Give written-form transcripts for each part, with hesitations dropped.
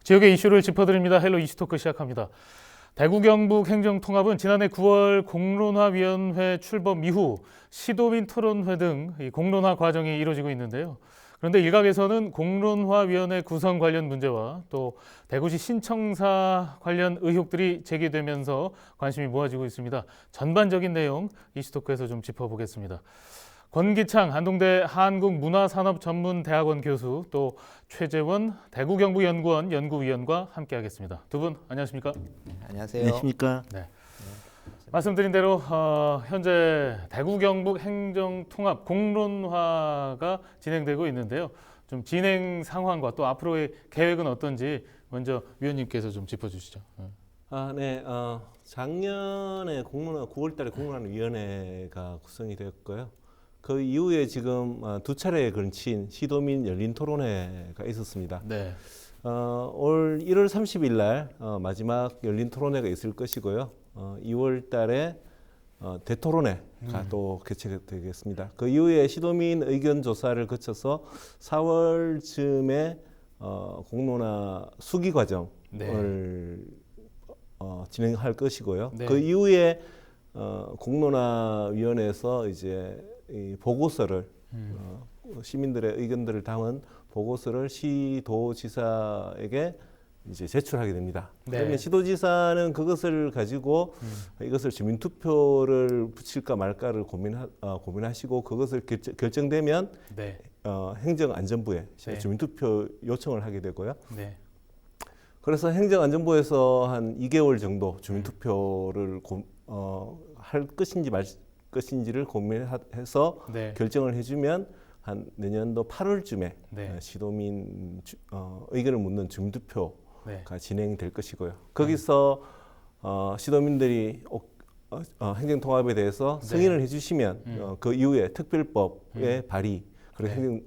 지역의 이슈를 짚어드립니다. 헬로 이슈토크 시작합니다. 대구 경북 행정통합은 지난해 9월 공론화위원회 출범 이후 시도민 토론회 등 공론화 과정이 이루어지고 있는데요. 그런데 일각에서는 공론화위원회 구성 관련 문제와 또 대구시 신청사 관련 의혹들이 제기되면서 관심이 모아지고 있습니다. 전반적인 내용 이슈토크에서 좀 짚어보겠습니다. 권기창 한동대 한국문화산업전문대학원 교수, 또 최재원 대구경북연구원 연구위원과 함께하겠습니다. 두 분 안녕하십니까? 안녕하세요. 안녕하십니까? 네. 말씀드린 대로 현재 대구 경북 행정통합 공론화가 진행되고 있는데요. 좀 진행 상황과 또 앞으로의 계획은 어떤지 먼저 위원님께서 좀 짚어주시죠. 네. 작년에 9월달에 공론화위원회가 구성이 되었고요. 그 이후에 지금 두 차례에 걸친 시도민 열린 토론회가 있었습니다. 네. 올 1월 30일 날 마지막 열린 토론회가 있을 것이고요. 2월 달에 대토론회가 또 개최되겠습니다. 그 이후에 시도민 의견 조사를 거쳐서 4월쯤에 공론화 수기 과정을 진행할 것이고요. 네. 그 이후에 공론화위원회에서 이제 이 보고서를 시민들의 의견들을 담은 보고서를 시도지사에게 이제 제출하게 됩니다. 네. 그러면 시도지사는 그것을 가지고 이것을 주민투표를 붙일까 말까를 고민하시고 그것을 결정되면 네. 행정안전부에 네. 주민투표 요청을 하게 되고요. 네. 그래서 행정안전부에서 한 2개월 정도 주민투표를 할 것인지 말 것인지를 고민해서 네. 결정을 해주면 한 내년도 8월쯤에 네. 시도민 의견을 묻는 주민투표가 네. 진행될 것이고요. 거기서 시도민들이 행정통합에 대해서 네. 승인을 해주시면 그 이후에 특별법의 발의 그리고 네.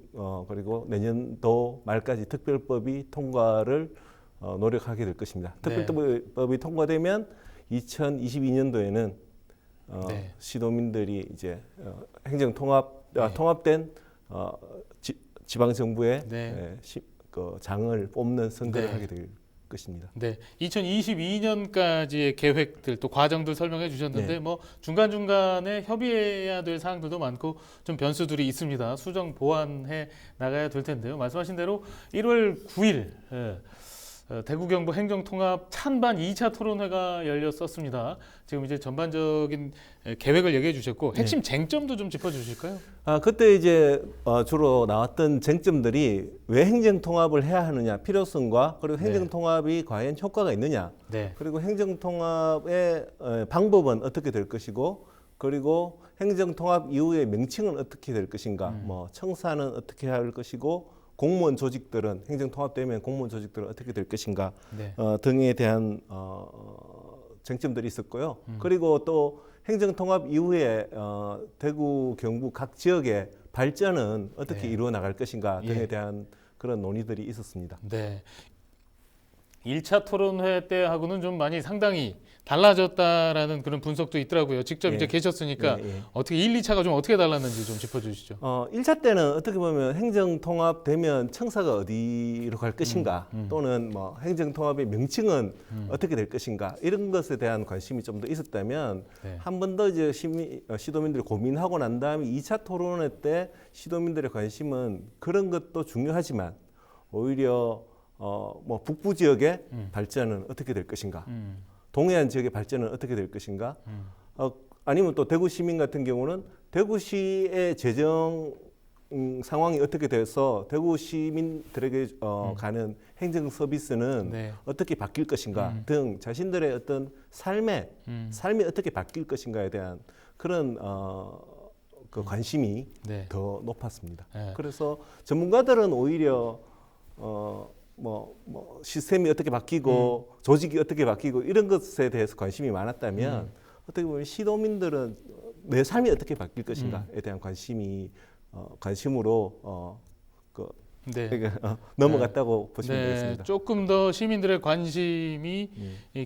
그리고 내년도 말까지 특별법이 통과를 노력하게 될 것입니다. 특별법이 통과되면 2022년도에는 네. 시도민들이 이제 통합된 지방 정부의 네. 그 장을 뽑는 선거를 네. 하게 될 것입니다. 네, 2022년까지의 계획들 또 과정들 설명해 주셨는데 네. 뭐 중간중간에 협의해야 될 사항들도 많고 좀 변수들이 있습니다. 수정 보완해 나가야 될 텐데요. 말씀하신 대로 1월 9일 대구 경북 행정통합 찬반 2차 토론회가 열렸었습니다. 지금 이제 전반적인 계획을 얘기해 주셨고 핵심 쟁점도 좀 짚어 주실까요? 그때 이제 주로 나왔던 쟁점들이 왜 행정통합을 해야 하느냐, 필요성과 그리고 행정통합이 과연 효과가 있느냐, 네. 그리고 행정통합의 방법은 어떻게 될 것이고, 그리고 행정통합 이후의 명칭은 어떻게 될 것인가, 뭐 청사는 어떻게 할 것이고, 공무원 조직들은 행정통합되면 공무원 조직들은 어떻게 될 것인가 네. 등에 대한 쟁점들이 있었고요. 그리고 또 행정통합 이후에 대구, 경북 각 지역의 발전은 어떻게 네. 이루어 나갈 것인가 등에 예. 대한 그런 논의들이 있었습니다. 네. 1차 토론회 때하고는 좀 많이 상당히 달라졌다라는 그런 분석도 있더라고요. 직접 예. 이제 계셨으니까 예. 어떻게 1, 2차가 좀 어떻게 달랐는지 좀 짚어주시죠. 1차 때는 어떻게 보면 행정통합되면 청사가 어디로 갈 것인가 또는 뭐 행정통합의 명칭은 어떻게 될 것인가 이런 것에 대한 관심이 좀 더 있었다면 네. 한 번 더 이제 시도민들이 고민하고 난 다음에 2차 토론회 때 시도민들의 관심은 그런 것도 중요하지만 오히려 뭐 북부 지역의 발전은 어떻게 될 것인가 동해안 지역의 발전은 어떻게 될 것인가 아니면 또 대구 시민 같은 경우는 대구시의 재정 상황이 어떻게 돼서 대구 시민들에게 가는 행정 서비스는 네. 어떻게 바뀔 것인가 등 자신들의 어떤 삶이 어떻게 바뀔 것인가에 대한 그런 그 관심이 네. 더 높았습니다. 네. 그래서 전문가들은 오히려 시스템이 어떻게 바뀌고 조직이 어떻게 바뀌고 이런 것에 대해서 관심이 많았다면 어떻게 보면 시도민들은 내 삶이 어떻게 바뀔 것인가에 대한 관심으로 네. 그러니까 넘어갔다고 보시면 네, 되겠습니다. 조금 더 시민들의 관심이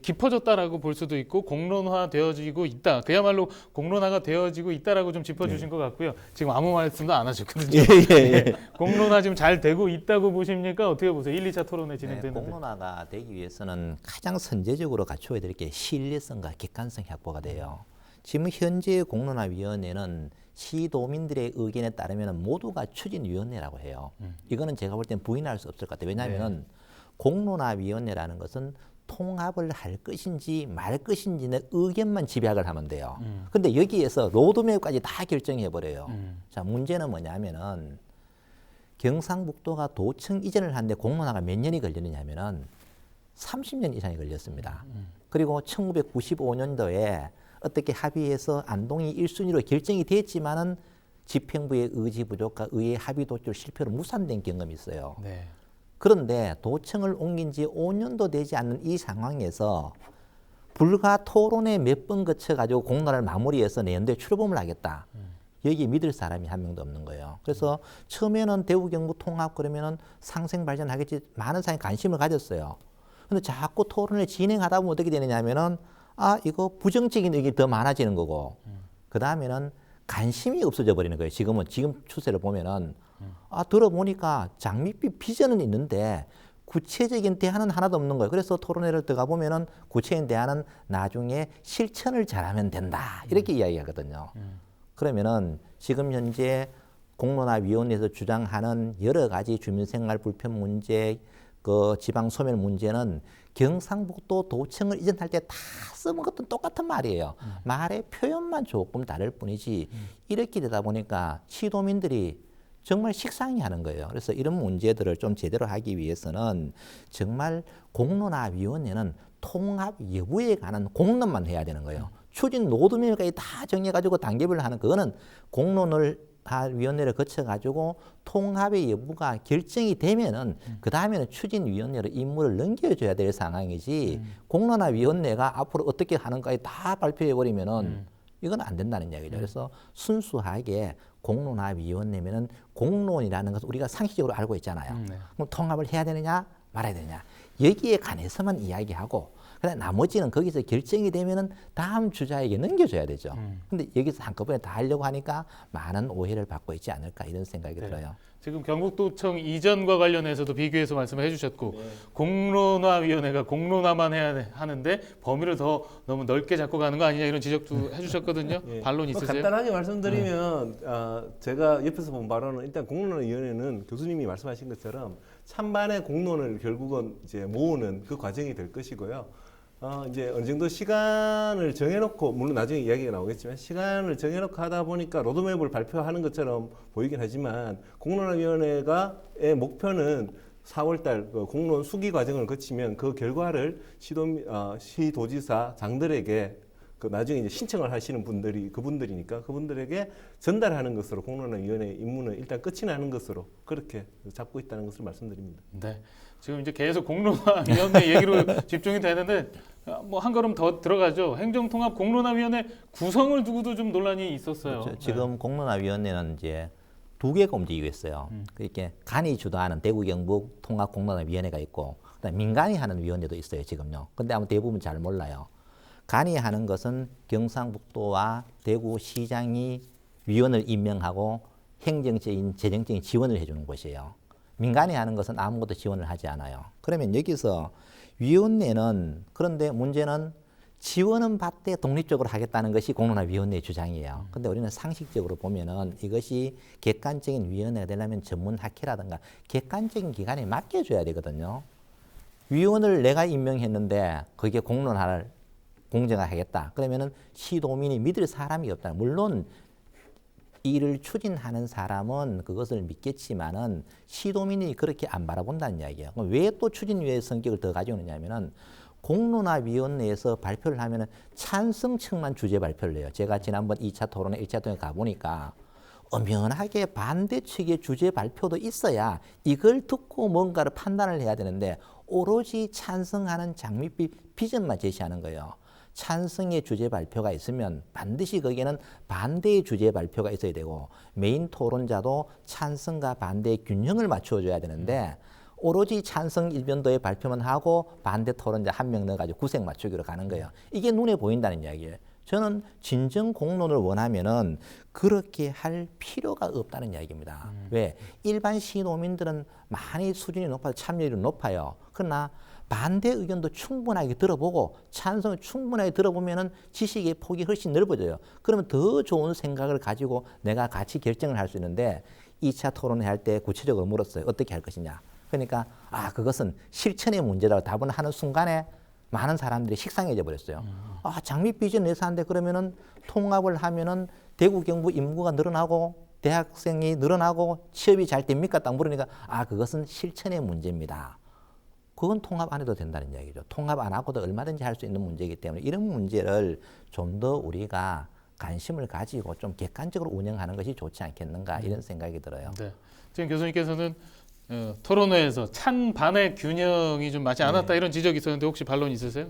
깊어졌다라고 볼 수도 있고 공론화되어지고 있다. 그야말로 공론화가 되어지고 있다라고 좀 짚어주신 것 같고요. 지금 아무 말씀도 안 하셨거든요. 예. 공론화 지금 잘 되고 있다고 보십니까? 어떻게 보세요? 1, 2차 토론회 네, 진행되는데. 공론화가 되기 위해서는 가장 선제적으로 갖춰야 될 게 신뢰성과 객관성 확보가 돼요. 지금 현재 공론화위원회는 시도민들의 의견에 따르면 모두가 추진위원회라고 해요. 이거는 제가 볼 땐 부인할 수 없을 것 같아요. 왜냐하면 공론화위원회라는 것은 통합을 할 것인지 말 것인지의 의견만 집약을 하면 돼요. 근데 여기에서 로드맵까지 다 결정해버려요. 자, 문제는 뭐냐면은 경상북도가 도청 이전을 하는데 공론화가 몇 년이 걸리느냐면은 30년 이상이 걸렸습니다. 그리고 1995년도에 어떻게 합의해서 안동이 1순위로 결정이 됐지만은 집행부의 의지 부족과 의회 합의 도출 실패로 무산된 경험이 있어요. 네. 그런데 도청을 옮긴 지 5년도 되지 않는 이 상황에서 불과 토론회 몇 번 거쳐가지고 공론화를 마무리해서 내년도에 출범을 하겠다. 여기 믿을 사람이 한 명도 없는 거예요. 그래서 처음에는 대구 경북 통합 그러면은 상생 발전하겠지 많은 사람이 관심을 가졌어요. 근데 자꾸 토론을 진행하다 보면 어떻게 되느냐 하면은 이거 부정적인 의견이 더 많아지는 거고 그 다음에는 관심이 없어져 버리는 거예요. 지금 추세를 보면은 들어보니까 장밋빛 비전은 있는데 구체적인 대안은 하나도 없는 거예요. 그래서 토론회를 들어가 보면은 구체적인 대안은 나중에 실천을 잘하면 된다. 이렇게 이야기하거든요. 그러면은 지금 현재 공론화위원회에서 주장하는 여러 가지 주민생활 불편 문제, 그 지방 소멸 문제는 경상북도 도청을 이전할 때 다 써본 것도 똑같은 말이에요. 말의 표현만 조금 다를 뿐이지 이렇게 되다 보니까 시도민들이 정말 식상해하는 거예요. 그래서 이런 문제들을 좀 제대로 하기 위해서는 정말 공론화위원회는 통합 여부에 관한 공론만 해야 되는 거예요. 추진 로드맵까지 다 정해가지고 단계별로 하는 그거는 공론을 위원회를 거쳐가지고 통합의 여부가 결정이 되면은 그 다음에는 추진위원회로 임무를 넘겨줘야 될 상황이지 공론화위원회가 앞으로 어떻게 하는가에 다 발표해버리면은 이건 안 된다는 이야기죠. 그래서 순수하게 공론화위원회면은 공론이라는 것을 우리가 상식적으로 알고 있잖아요. 그럼 통합을 해야 되느냐 말아야 되느냐 여기에 관해서만 이야기하고 그다음 나머지는 거기서 결정이 되면은 다음 주자에게 넘겨줘야 되죠. 근데 여기서 한꺼번에 다 하려고 하니까 많은 오해를 받고 있지 않을까 이런 생각이 들어요. 지금 경북도청 이전과 관련해서도 비교해서 말씀을 해주셨고 공론화위원회가 공론화만 해야 하는데 범위를 더 너무 넓게 잡고 가는 거 아니냐 이런 지적도 해주셨거든요. 반론 있으세요? 간단하게 말씀드리면 제가 옆에서 본 바로는 일단 공론화위원회는 교수님이 말씀하신 것처럼 찬반의 공론을 결국은 이제 모으는 그 과정이 될 것이고요. 이제 어느 정도 시간을 정해놓고 물론 나중에 이야기가 나오겠지만 시간을 정해놓고 하다 보니까 로드맵을 발표하는 것처럼 보이긴 하지만 공론화위원회가의 목표는 4월달 그 공론 수기 과정을 거치면 그 결과를 시도지사 장들에게 그 나중에 이제 신청을 하시는 분들이 그분들이니까 그분들에게 전달하는 것으로 공론화위원회 임무는 일단 끝이 나는 것으로 그렇게 잡고 있다는 것을 말씀드립니다. 네. 지금 이제 계속 공론화위원회 얘기로 집중이 되는데 뭐 한 걸음 더 들어가죠. 행정통합 공론화위원회 구성을 두고도 좀 논란이 있었어요. 그렇죠. 지금 공론화위원회는 이제 두 개가 움직이고 있어요. 이렇게 간이 주도하는 대구 경북 통합 공론화위원회가 있고 그다음에 민간이 하는 위원회도 있어요. 지금요. 근데 아마 대부분 잘 몰라요. 간이 하는 것은 경상북도와 대구시장이 위원을 임명하고 행정적인 재정적인 지원을 해주는 곳이에요. 민간이 하는 것은 아무것도 지원을 하지 않아요. 그러면 여기서 위원회는 그런데 문제는 지원은 받되 독립적으로 하겠다는 것이 공론화위원회의 주장이에요. 근데 우리는 상식적으로 보면은 이것이 객관적인 위원회가 되려면 전문학회라든가 객관적인 기관에 맡겨줘야 되거든요. 위원을 내가 임명했는데 그게 공론화를 공정하겠다. 그러면은 시도민이 믿을 사람이 없다. 물론 일을 추진하는 사람은 그것을 믿겠지만은 시도민이 그렇게 안 바라본다는 이야기예요. 그럼 왜 또 추진위의 성격을 더 가져오느냐면은 공론화위원회에서 발표를 하면은 찬성층만 주제 발표를 해요. 제가 지난번 2차 토론회, 1차 토론회 가보니까 엄연하게 반대 측의 주제 발표도 있어야 이걸 듣고 뭔가를 판단을 해야 되는데 오로지 찬성하는 장밋빛 비전만 제시하는 거예요. 찬성의 주제 발표가 있으면 반드시 거기에는 반대의 주제 발표가 있어야 되고 메인 토론자도 찬성과 반대의 균형을 맞춰줘야 되는데 오로지 찬성 일변도의 발표만 하고 반대 토론자 한 명 넣어가지고 구색 맞추기로 가는 거예요. 이게 눈에 보인다는 이야기예요. 저는 진정 공론을 원하면은 그렇게 할 필요가 없다는 이야기입니다. 왜? 일반 시도민들은 많이 수준이 높아서 참여율이 높아요. 그러나 반대 의견도 충분하게 들어보고 찬성을 충분하게 들어보면은 지식의 폭이 훨씬 넓어져요. 그러면 더 좋은 생각을 가지고 내가 같이 결정을 할 수 있는데 2차 토론회 할 때 구체적으로 물었어요. 어떻게 할 것이냐. 그러니까 그것은 실천의 문제라고 답을 하는 순간에 많은 사람들이 식상해져 버렸어요. 장밋 비전 내서 하는데 그러면은 통합을 하면은 대구 경북 인구가 늘어나고 대학생이 늘어나고 취업이 잘 됩니까? 딱 물으니까 그것은 실천의 문제입니다. 그건 통합 안 해도 된다는 이야기죠. 통합 안 하고도 얼마든지 할 수 있는 문제이기 때문에 이런 문제를 좀 더 우리가 관심을 가지고 좀 객관적으로 운영하는 것이 좋지 않겠는가 이런 생각이 들어요. 네. 지금 교수님께서는 토론회에서 찬반의 균형이 좀 맞지 않았다 이런 지적이 있었는데 혹시 반론 있으세요?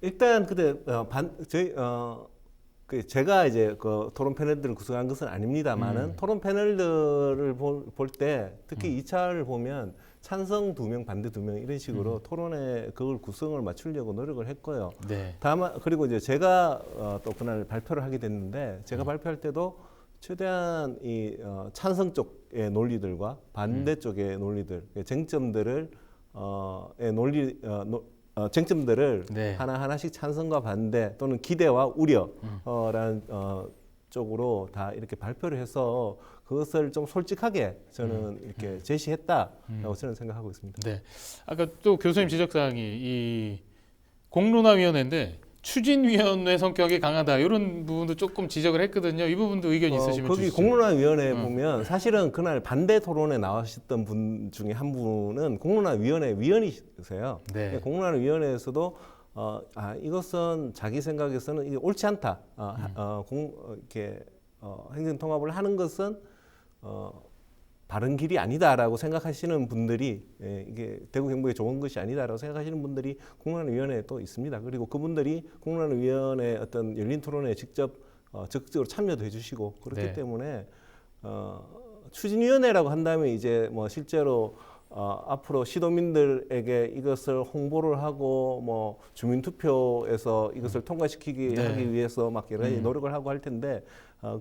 일단 그때 제가 이제 그 토론 패널들을 구성한 것은 아닙니다만은 토론 패널들을 볼 때 특히 2차를 보면 찬성 2명, 반대 2명 이런 식으로 토론회 그걸 구성을 맞추려고 노력을 했고요. 네. 다만 그리고 이제 제가 또 그날 발표를 하게 됐는데 제가 발표할 때도 최대한 이 찬성 쪽의 논리들과 반대 쪽의 논리들, 쟁점들을 쟁점들을 네. 하나하나씩 찬성과 반대 또는 기대와 우려라는 쪽으로 다 이렇게 발표를 해서 그것을 좀 솔직하게 저는 이렇게 제시했다라고 저는 생각하고 있습니다. 네. 아까 또 교수님 지적사항이 이 공론화위원회인데 추진위원회 성격이 강하다 이런 부분도 조금 지적을 했거든요. 이 부분도 의견 있으시면 거기 주시죠. 공론화위원회 보면 사실은 그날 반대 토론에 나오셨던 분 중에 한 분은 공론화위원회 위원이세요. 네. 공론화위원회에서도 이것은 자기 생각에서는 이게 옳지 않다. 이렇게 행정 통합을 하는 것은 바른 길이 아니다라고 생각하시는 분들이 이게 대구 경북에 좋은 것이 아니다라고 생각하시는 분들이 공론화위원회에 또 있습니다. 그리고 그분들이 공론화위원회 어떤 열린 토론에 직접 적극적으로 참여도 해주시고 그렇기 네. 때문에 추진위원회라고 한다면 이제 뭐 실제로 앞으로 시도민들에게 이것을 홍보를 하고 뭐 주민투표에서 이것을 통과시키기 하기 위해서 막 여러 가지 노력을 하고 할 텐데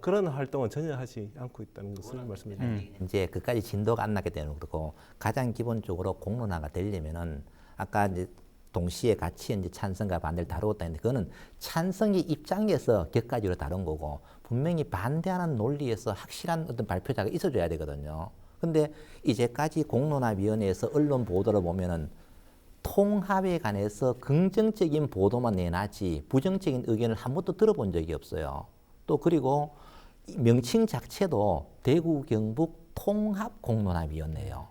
그런 활동은 전혀 하지 않고 있다는 것을 말씀드립니다. 이제 그까지 진도가 안 나게 되는 거고 가장 기본적으로 공론화가 되려면은 아까 이제 동시에 같이 이제 찬성과 반대를 다루었다 했는데 그거는 찬성의 입장에서 격가지로 다룬 거고 분명히 반대하는 논리에서 확실한 어떤 발표자가 있어줘야 되거든요. 근데 이제까지 공론화위원회에서 언론 보도를 보면은 통합에 관해서 긍정적인 보도만 내놨지 부정적인 의견을 한 번도 들어본 적이 없어요. 또 그리고 명칭 자체도 대구 경북 통합공론화위원회예요.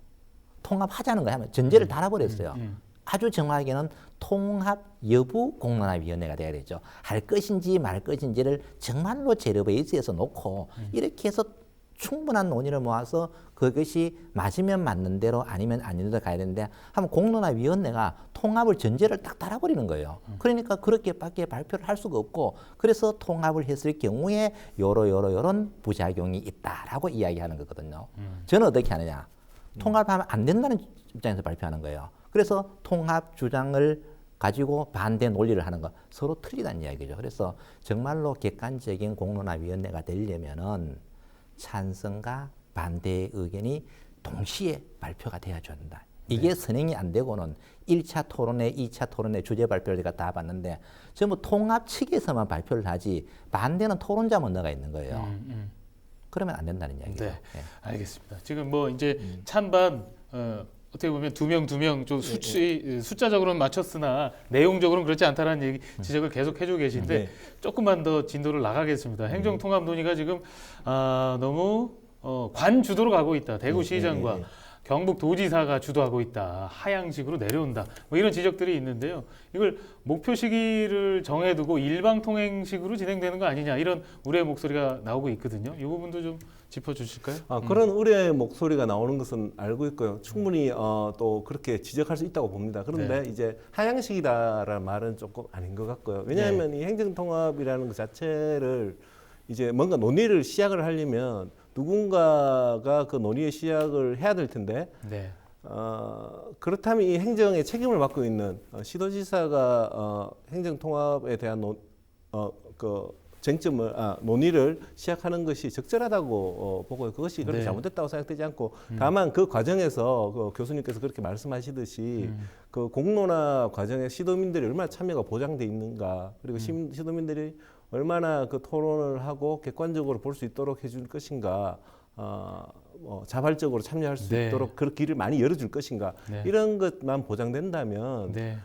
통합하자는 거 하면 전제를 달아버렸어요. 아주 정확하게는 통합 여부 공론화위원회가 돼야 되죠. 할 것인지 말 것인지를 정말로 제로 베이스에서 놓고 이렇게 해서 충분한 논의를 모아서 그것이 맞으면 맞는 대로 아니면 아닌 대로 가야 되는데 한번 공론화위원회가 통합을 전제를 딱 달아버리는 거예요. 그러니까 그렇게밖에 발표를 할 수가 없고 그래서 통합을 했을 경우에 요런 부작용이 있다라고 이야기하는 거거든요. 저는 어떻게 하느냐. 통합하면 안 된다는 입장에서 발표하는 거예요. 그래서 통합 주장을 가지고 반대 논리를 하는 거 서로 틀리다는 이야기죠. 그래서 정말로 객관적인 공론화위원회가 되려면은 찬성과 반대의 의견이 동시에 발표가 돼야 된다. 이게 선행이 안 되고는 1차 토론회, 2차 토론회 주제 발표를 제가 다 봤는데 전부 통합 측에서만 발표를 하지 반대는 토론자만 나가 있는 거예요. 그러면 안 된다는 이야기죠. 네, 알겠습니다. 지금 뭐 이제 찬반 어떻게 보면 두 명 좀 숫자적으로는 맞췄으나 내용적으로는 그렇지 않다라는 얘기 지적을 계속 해주고 계신데 조금만 더 진도를 나가겠습니다. 행정통합 논의가 지금 너무 관주도로 가고 있다. 대구시장과 경북도지사가 주도하고 있다. 하향식으로 내려온다. 뭐 이런 지적들이 있는데요. 이걸 목표 시기를 정해두고 일방 통행식으로 진행되는 거 아니냐 이런 우려의 목소리가 나오고 있거든요. 이 부분도 좀 짚어주실까요? 그런 우려의 목소리가 나오는 것은 알고 있고요. 충분히 또 그렇게 지적할 수 있다고 봅니다. 그런데 네. 이제 하향식이다라는 말은 조금 아닌 것 같고요. 왜냐하면 이 행정통합이라는 것 자체를 이제 뭔가 논의를 시작을 하려면 누군가가 그 논의의 시작을 해야 될 텐데 네. 그렇다면 이 행정의 책임을 맡고 있는 시도지사가 행정통합에 대한 논의를 시작하는 것이 적절하다고 보고요. 그것이 그렇게 네. 잘못됐다고 생각되지 않고 다만 그 과정에서 그 교수님께서 그렇게 말씀하시듯이 그 공론화 과정에 시도민들이 얼마나 참여가 보장돼 있는가 그리고 시도민들이 얼마나 그 토론을 하고 객관적으로 볼 수 있도록 해줄 것인가 자발적으로 참여할 수 네. 있도록 그 길을 많이 열어줄 것인가 네. 이런 것만 보장된다면 네.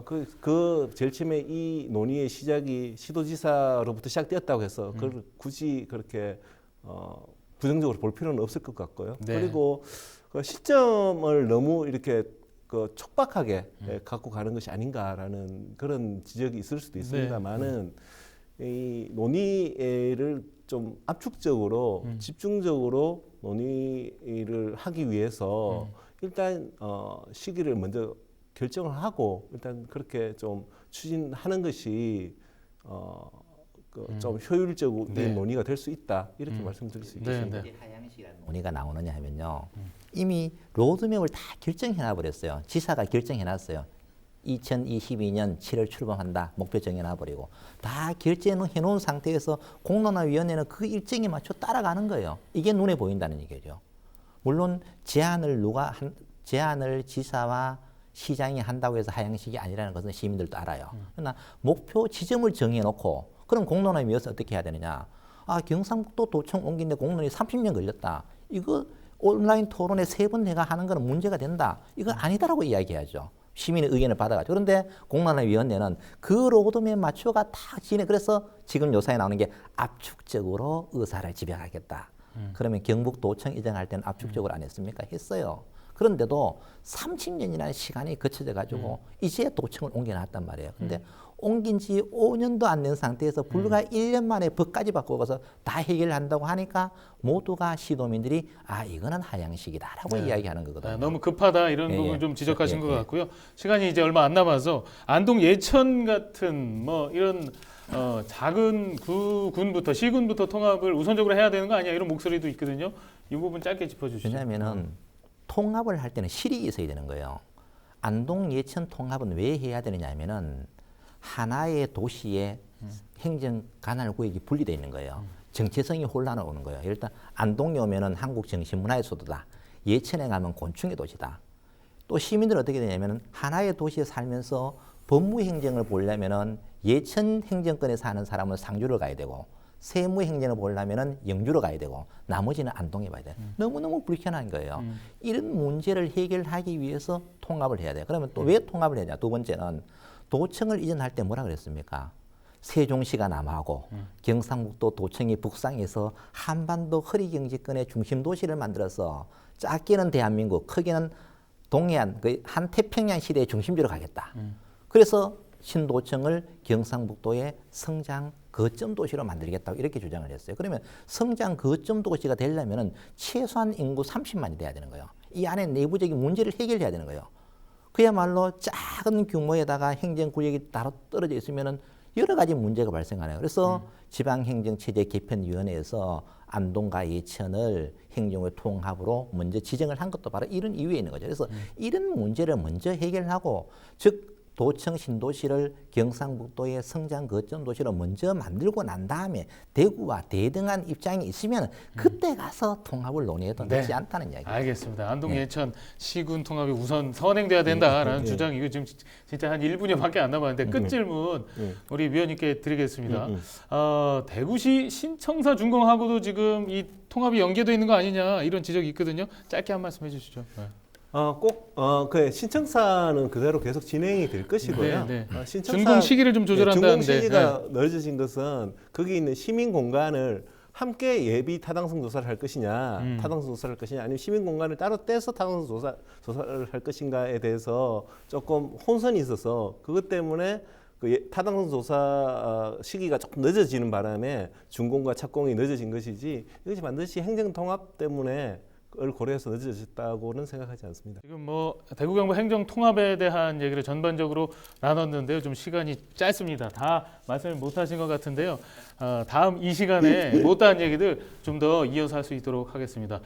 그 제일 처음에 이 논의의 시작이 시도지사로부터 시작되었다고 해서 그걸 굳이 그렇게 부정적으로 볼 필요는 없을 것 같고요. 네. 그리고 그 시점을 너무 이렇게 그 촉박하게 갖고 가는 것이 아닌가라는 그런 지적이 있을 수도 있습니다만은 이 논의를 좀 압축적으로 집중적으로 논의를 하기 위해서 일단 시기를 먼저 결정을 하고 일단 그렇게 좀 추진하는 것이 좀 효율적인 네. 논의가 될 수 있다 이렇게 말씀드릴 수 있겠습니다. 네. 하향식이라는 논의가 나오느냐 하면요. 이미 로드맵을 다 결정해놔버렸어요. 지사가 결정해놨어요. 2022년 7월 출범한다. 목표 정해놔버리고 다 결정해놓은 상태에서 공론화위원회는 그 일정에 맞춰 따라가는 거예요. 이게 눈에 보인다는 얘기죠. 물론 제안을 지사와 시장이 한다고 해서 하향식이 아니라는 것은 시민들도 알아요. 그러나 목표 지점을 정해놓고 그럼 공론화위원회에서 어떻게 해야 되느냐. 경상북도 도청 옮긴데 공론이 30년 걸렸다. 이거 온라인 토론에 3번 내가 하는 거는 문제가 된다. 이건 아니다라고 이야기해야죠. 시민의 의견을 받아가지고. 그런데 공론화위원회는 그 로드맵에 맞춰가 다 진행. 그래서 지금 요사에 나오는 게 압축적으로 의사를 집행하겠다. 그러면 경북도청 이전할 때는 압축적으로 안 했습니까? 했어요. 그런데도 30년이라는 시간이 거쳐져 가지고 이제 도청을 옮겨놨단 말이에요. 근데 옮긴 지 5년도 안 된 상태에서 불과 1년 만에 법까지 바꿔서 다 해결한다고 하니까 모두가 시도민들이 이거는 하향식이다라고 이야기하는 거거든요. 너무 급하다 이런 예, 부분 예. 좀 지적하신 예, 것 예. 같고요. 시간이 이제 얼마 안 남아서 안동 예천 같은 뭐 이런 작은 군부터 시군부터 통합을 우선적으로 해야 되는 거 아니야 이런 목소리도 있거든요. 이 부분 짧게 짚어주시죠. 왜냐하면은 통합을 할 때는 실익이 있어야 되는 거예요. 안동 예천 통합은 왜 해야 되느냐 하면은 하나의 도시의 행정 관할 구역이 분리되어 있는 거예요. 정체성이 혼란을 오는 거예요. 일단 안동에 오면은 한국 정신문화의 수도다. 예천에 가면 곤충의 도시다. 또 시민들은 어떻게 되냐면은 하나의 도시에 살면서 법무 행정을 보려면은 예천 행정권에 사는 사람은 상주를 가야 되고 세무 행정을 보려면은 영주로 가야 되고 나머지는 안동에 봐야 돼요. 너무너무 불편한 거예요. 이런 문제를 해결하기 위해서 통합을 해야 돼요. 그러면 또 왜 통합을 해야 되냐? 두 번째는 도청을 이전할 때 뭐라 그랬습니까? 세종시가 남하고 경상북도 도청이 북상해서 한반도 허리경제권의 중심 도시를 만들어서 작게는 대한민국, 크게는 동해안, 한 태평양 시대의 중심지로 가겠다. 그래서 신도청을 경상북도의 성장 거점 도시로 만들겠다고 이렇게 주장을 했어요. 그러면 성장 거점 도시가 되려면 최소한 인구 30만이 돼야 되는 거예요. 이 안에 내부적인 문제를 해결해야 되는 거예요. 그야말로 작은 규모에다가 행정구역이 따로 떨어져 있으면 여러 가지 문제가 발생하네요. 그래서 지방행정체제 개편위원회에서 안동과 예천을 행정의 통합으로 먼저 지정을 한 것도 바로 이런 이유에 있는 거죠. 그래서 이런 문제를 먼저 해결하고 즉 도청 신도시를 경상북도의 성장 거점 도시로 먼저 만들고 난 다음에 대구와 대등한 입장이 있으면 그때 가서 통합을 논의해도 늦지 않다는 이야기입니다. 알겠습니다. 안동 예천 시군 통합이 우선 선행돼야 된다라는 주장 이거 지금 진짜 한 1분여밖에 안 남았는데 끝 질문 우리 위원님께 드리겠습니다. 대구시 신청사 준공하고도 지금 이 통합이 연계돼 있는 거 아니냐 이런 지적이 있거든요. 짧게 한 말씀 해주시죠. 네. 그 신청사는 그대로 계속 진행이 될 것이고요. 네. 신청사 준공 시기를 좀 조절한다는데. 준공 시기가 늦어진 것은 거기 있는 시민 공간을 함께 예비 타당성 조사를 할 것이냐, 타당성 조사를 할 것이냐, 아니면 시민 공간을 따로 떼서 타당성 조사를 할 것인가에 대해서 조금 혼선이 있어서 그것 때문에 그 타당성 조사 시기가 조금 늦어지는 바람에 준공과 착공이 늦어진 것이지 이것이 반드시 행정 통합 때문에 을 고려해서 늦어졌다고는 생각하지 않습니다. 지금 뭐 대구경북 행정 통합에 대한 얘기를 전반적으로 나눴는데요. 좀 시간이 짧습니다. 다 말씀을 못 하신 것 같은데요. 다음 이 시간에 못다한 얘기들 좀 더 이어서 할 수 있도록 하겠습니다.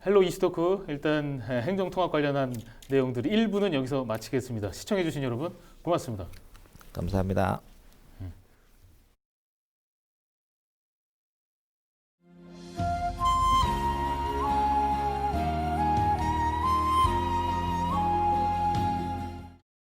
헬로 이슈토크 일단 행정 통합 관련한 내용들 1부는 여기서 마치겠습니다. 시청해 주신 여러분 고맙습니다. 감사합니다.